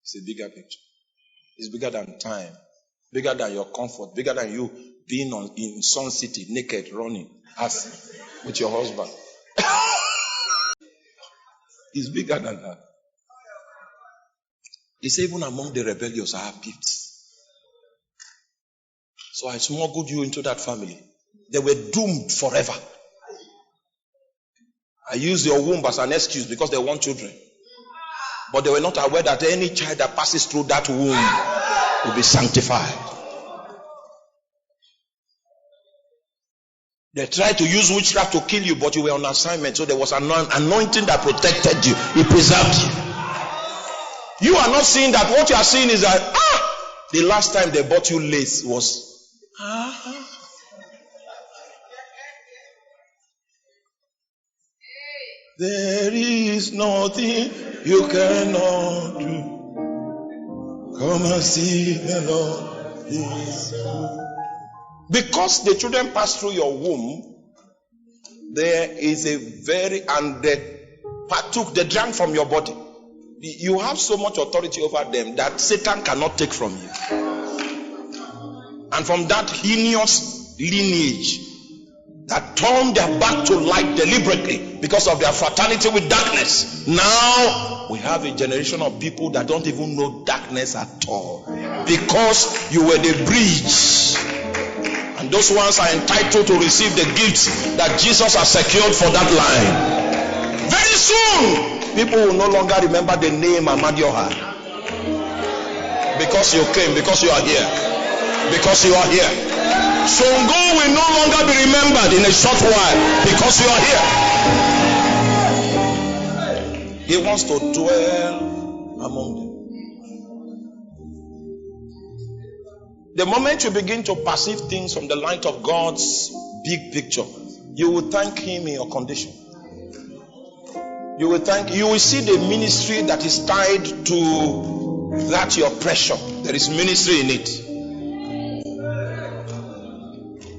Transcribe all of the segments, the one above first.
It's a bigger picture. It's bigger than time, bigger than your comfort, bigger than you being in Sun City, naked, running as with your husband. It's bigger than that. It's even among the rebellious I have gifts. So I smuggled you into that family. They were doomed forever. I used your womb as an excuse because they want children. But they were not aware that any child that passes through that womb will be sanctified. They tried to use witchcraft to kill you, but you were on assignment. So there was an anointing that protected you. It preserved you. You are not seeing that. What you are seeing is that, the last time they bought you lace was, there is nothing you cannot do. Come and see the Lord is good. Because the children pass through your womb, there is a and they partook, they drank from your body. You have so much authority over them that Satan cannot take from you. And from that heinous lineage that turned their back to light deliberately because of their fraternity with darkness, now we have a generation of people that don't even know darkness at all. Because you were the bridge. And those ones are entitled to receive the gifts that Jesus has secured for that line. Very soon, people will no longer remember the name Amadioha. Because you came, because you are here. Because you are here. Songo will no longer be remembered in a short while because you are here. He wants to dwell among them. The moment you begin to perceive things from the light of God's big picture, you will thank Him in your condition. You will see the ministry that is tied to that your pressure. There is ministry in it.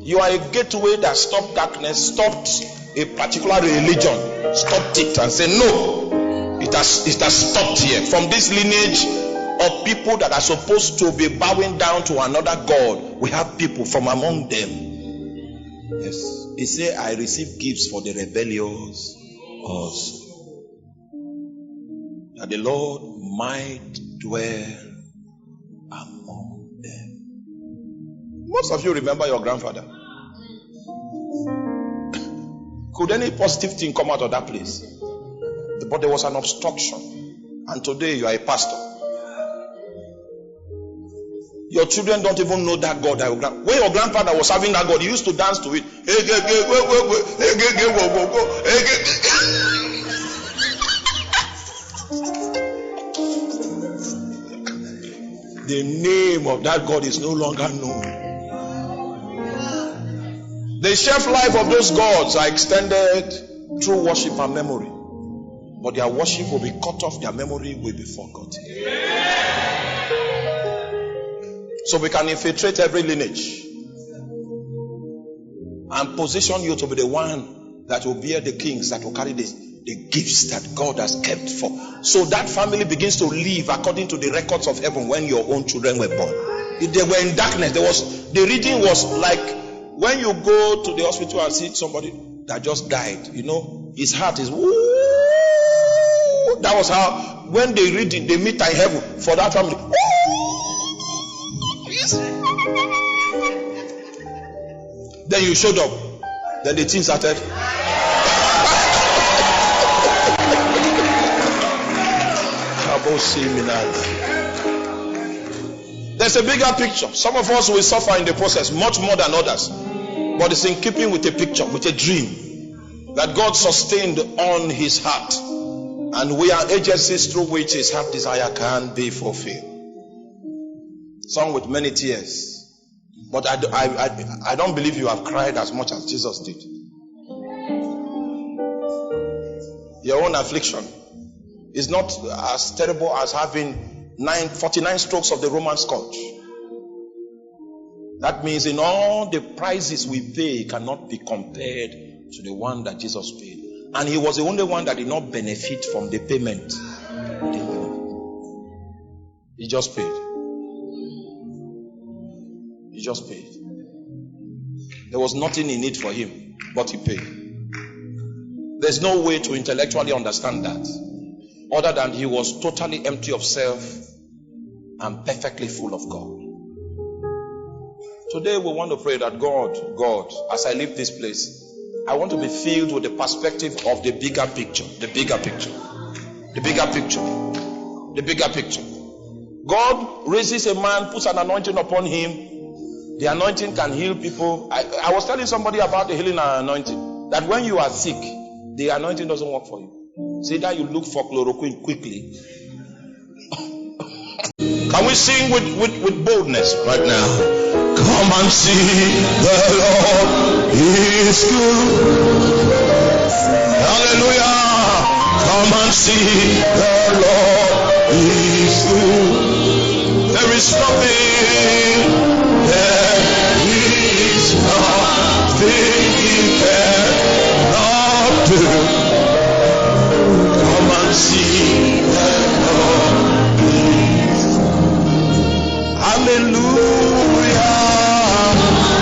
You are a gateway that stopped darkness, stopped a particular religion, stopped it and said, no, it has stopped here. From this lineage of people that are supposed to be bowing down to another God, we have people from among them. Yes. He said, I receive gifts for the rebellious also, that the Lord might dwell among them. Most of you remember your grandfather. Could any positive thing come out of that place? But there was an obstruction. And today you are a pastor. Your children don't even know that God. When your grandfather was having that God, he used to dance to it. The name of that God is no longer known. The shelf life of those gods are extended through worship and memory. But their worship will be cut off, their memory will be forgotten. So we can infiltrate every lineage and position you to be the one that will bear the kings, that will carry the gifts that God has kept for. So that family begins to live according to the records of heaven when your own children were born. If they were in darkness, the reading was like when you go to the hospital and see somebody that just died, his heart is woo. That was how, when they read it, they meet in heaven for that family. Woo! Then you showed up. Then the thing started. There's a bigger picture. Some of us will suffer in the process much more than others. But it's in keeping with a picture, with a dream that God sustained on his heart. And we are agencies through which his heart desire can be fulfilled. Some with many tears. But I don't believe you have cried as much as Jesus did. Your own affliction is not as terrible as having 49 strokes of the Roman scourge. That means in all the prices we pay cannot be compared to the one that Jesus paid. And he was the only one that did not benefit from the payment. He just paid. He just paid. There was nothing in it for him, but he paid. There's no way to intellectually understand that other than he was totally empty of self and perfectly full of God. Today we want to pray that God, as I leave this place, I want to be filled with the perspective of the bigger picture. The bigger picture. The bigger picture. The bigger picture. God raises a man, puts an anointing upon him. The anointing can heal people. I was telling somebody about the healing anointing. That when you are sick, the anointing doesn't work for you. Say that you look for chloroquine quickly. Can we sing with boldness right now? Come and see the Lord is good. Hallelujah. Come and see the Lord is good. There is nothing. There is nothing he cannot do. Come and see the Lord is good. Hallelujah.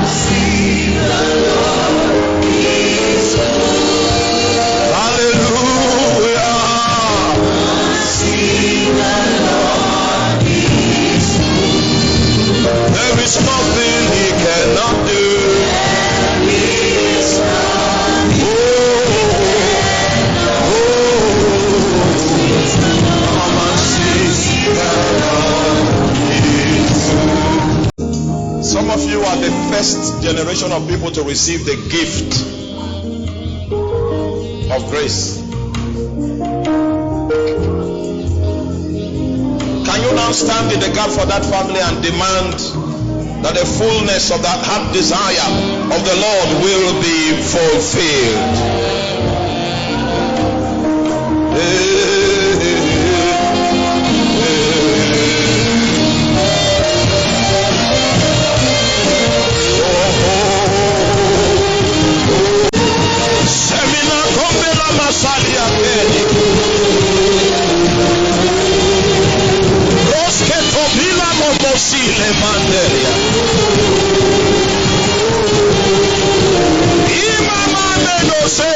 See the Lord is good. Hallelujah. See the Lord is good. There is nothing he cannot do. There is nothing. Come and see the Lord is good. Some of you are the first generation of people to receive the gift of grace. Can you now stand in the gap for that family and demand that the fullness of that heart desire of the Lord will be fulfilled? Semina Kombela Masalia Pedi Rosketo Vila Momosile Mandelia Imama Menose.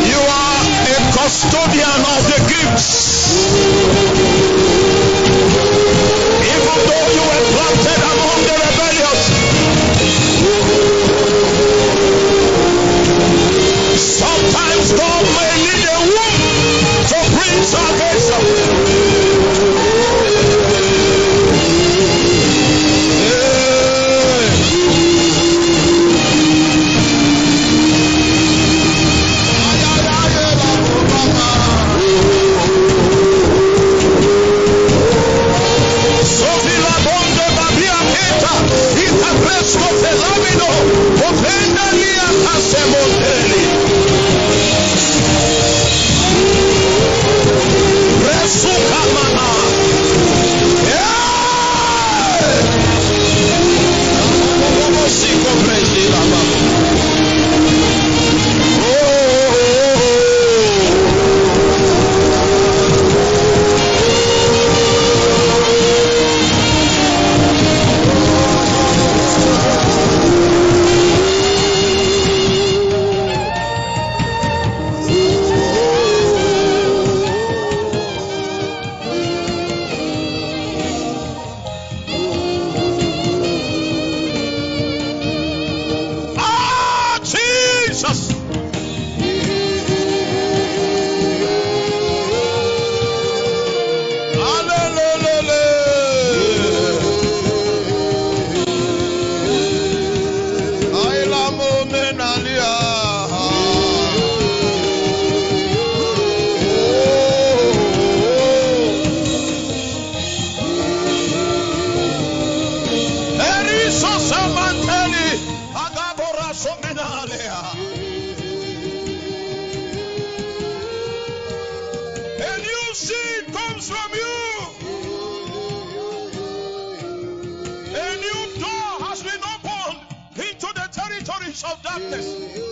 You are a custodian of the gifts. Even though you were planted among the rebellious, sometimes God may need a womb to bring salvation. Of darkness.